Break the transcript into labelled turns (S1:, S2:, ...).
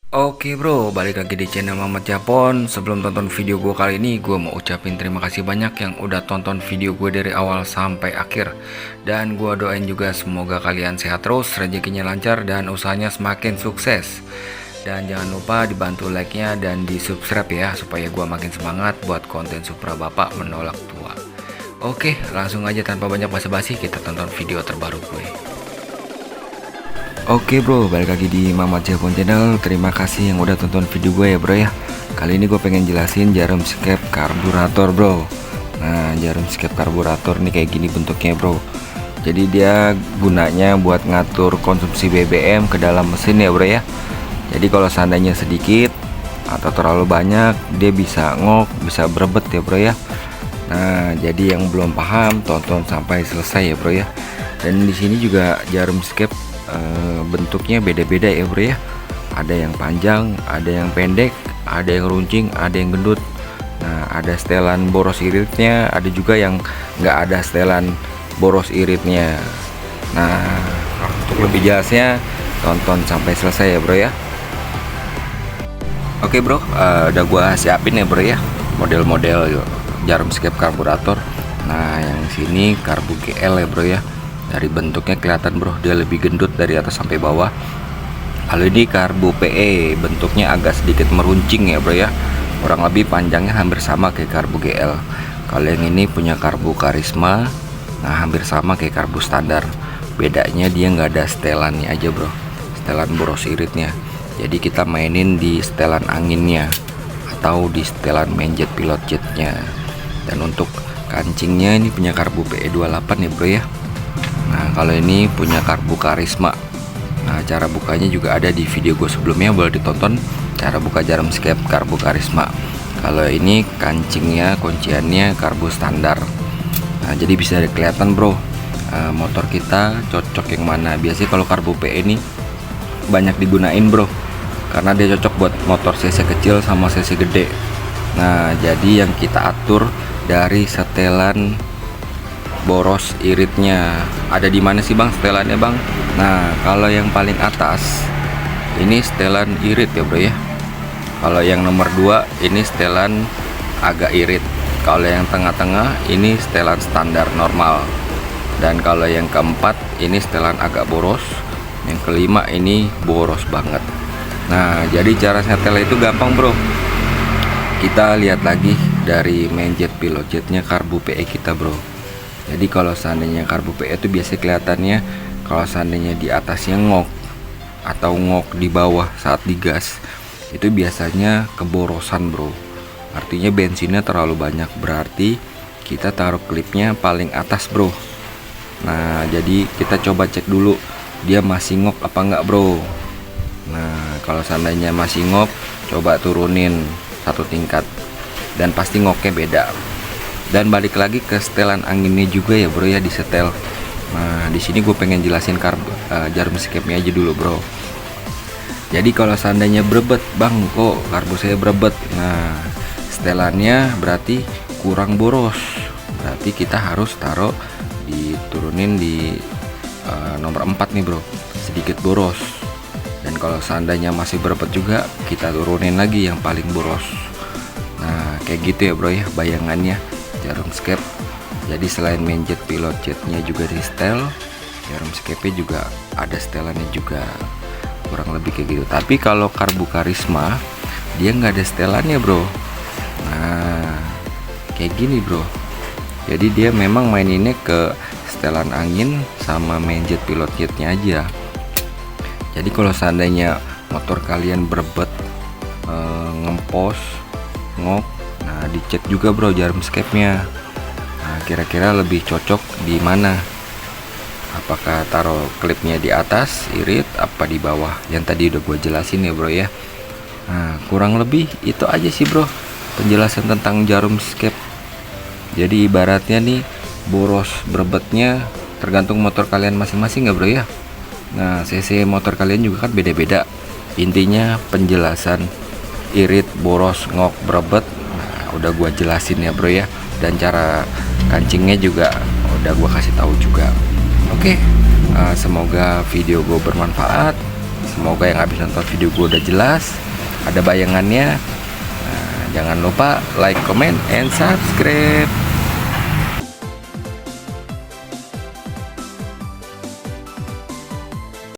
S1: Oke bro, balik lagi di channel Mamat Japon. Sebelum tonton video gue kali ini, gue mau ucapin terima kasih banyak yang udah tonton video gue dari awal sampai akhir. Dan gue doain juga semoga kalian sehat terus, rezekinya lancar, dan usahanya semakin sukses. Dan jangan lupa dibantu like-nya dan di subscribe ya, supaya gue makin semangat buat konten Supra Bapak menolak tua. Oke, langsung aja tanpa banyak basa-basi kita tonton video terbaru gue. Oke bro, balik lagi di Mamat Japon Channel. Terima kasih yang udah tonton video gue ya bro ya. Kali ini gue pengen jelasin jarum skep karburator bro. Nah, jarum skep karburator nih kayak gini bentuknya bro. Jadi dia gunanya buat ngatur konsumsi BBM ke dalam mesin ya bro ya. Jadi kalau seandainya sedikit atau terlalu banyak, dia bisa ngok, bisa berebet ya bro ya. Nah, jadi yang belum paham tonton sampai selesai ya bro ya. Dan di sini juga jarum skep bentuknya beda-beda ya bro ya. Ada yang panjang, ada yang pendek, ada yang runcing, ada yang gendut. Nah, ada setelan boros iritnya, ada juga yang nggak ada setelan boros iritnya. Nah, untuk lebih jelasnya tonton sampai selesai ya bro ya. Oke bro, udah gua siapin ya bro ya model-model jarum skep karburator. Nah, yang sini karbu GL ya bro ya. Dari bentuknya kelihatan bro, dia lebih gendut dari atas sampai bawah. Kalau ini karbu PE, bentuknya agak sedikit meruncing ya bro ya. Kurang lebih panjangnya hampir sama kayak karbu GL. Kalau yang ini punya karbu Karisma, nah hampir sama kayak karbu standar. Bedanya dia nggak ada setelannya aja bro, setelan boros iritnya. Jadi kita mainin di setelan anginnya atau di setelan main jet pilot jetnya. Dan untuk kancingnya ini punya karbu PE 28 ya bro ya. Nah, kalau ini punya karbu Karisma. Nah, cara bukanya juga ada di video gue sebelumnya, boleh ditonton cara buka jarum skep karbu Karisma. Kalau ini kancingnya, kunciannya karbu standar. Nah, jadi bisa kelihatan bro, motor kita cocok yang mana. Biasanya kalau karbu PE ini banyak digunain bro, karena dia cocok buat motor cc kecil sama cc gede. Nah, jadi yang kita atur dari setelan boros iritnya. Ada di mana sih bang setelannya bang? Nah, kalau yang paling atas ini setelan irit ya bro ya. Kalau yang nomor 2 ini setelan agak irit. Kalau yang tengah-tengah ini setelan standar normal. Dan kalau yang keempat ini setelan agak boros. Yang kelima ini boros banget. Nah, jadi cara setel itu gampang bro. Kita lihat lagi dari main jet pilot jetnya karbu PE kita bro. Jadi kalau seandainya karbu PE itu biasanya kelihatannya kalau seandainya di atasnya ngok atau ngok di bawah saat digas, itu biasanya keborosan bro. Artinya bensinnya terlalu banyak, berarti kita taruh klipnya paling atas bro. Nah, jadi kita coba cek dulu dia masih ngok apa enggak bro. Nah, kalau seandainya masih ngok, coba turunin satu tingkat dan pasti ngoknya beda. Dan balik lagi ke setelan anginnya juga ya bro ya, di setel. Nah, di sini gue pengen jelasin jarum skepnya aja dulu bro. Jadi kalau seandainya berebet, bang kok karbu saya berebet, nah setelannya berarti kurang boros, berarti kita harus taruh diturunin di nomor 4 nih bro, sedikit boros. Dan kalau seandainya masih berebet juga, kita turunin lagi yang paling boros. Nah, kayak gitu ya bro ya bayangannya jarum skep. Jadi selain main jet pilot jetnya juga di setel, jarum skepnya juga ada setelannya juga, kurang lebih kayak gitu. Tapi kalau karbu Karisma dia nggak ada setelannya bro. Nah, kayak gini bro. Jadi dia memang maininnya ke setelan angin sama main jet pilot jetnya aja. Jadi kalau seandainya motor kalian berebet, ngempos, ngok, nah dicek juga bro jarum skepnya. Nah, kira-kira lebih cocok di mana? Apakah taruh klipnya di atas irit apa di bawah? Yang tadi udah gue jelasin ya bro ya. Nah, kurang lebih itu aja sih bro penjelasan tentang jarum skep. Jadi ibaratnya nih boros berebetnya tergantung motor kalian masing-masing ya bro ya. Nah, cc motor kalian juga kan beda-beda. Intinya penjelasan irit, boros, ngok, berebet, nah, udah gua jelasin ya bro ya. Dan cara kancingnya juga udah gua kasih tahu juga. Oke, semoga video gue bermanfaat. Semoga yang habis nonton video gue udah jelas, ada bayangannya. Nah, jangan lupa like, comment, and subscribe.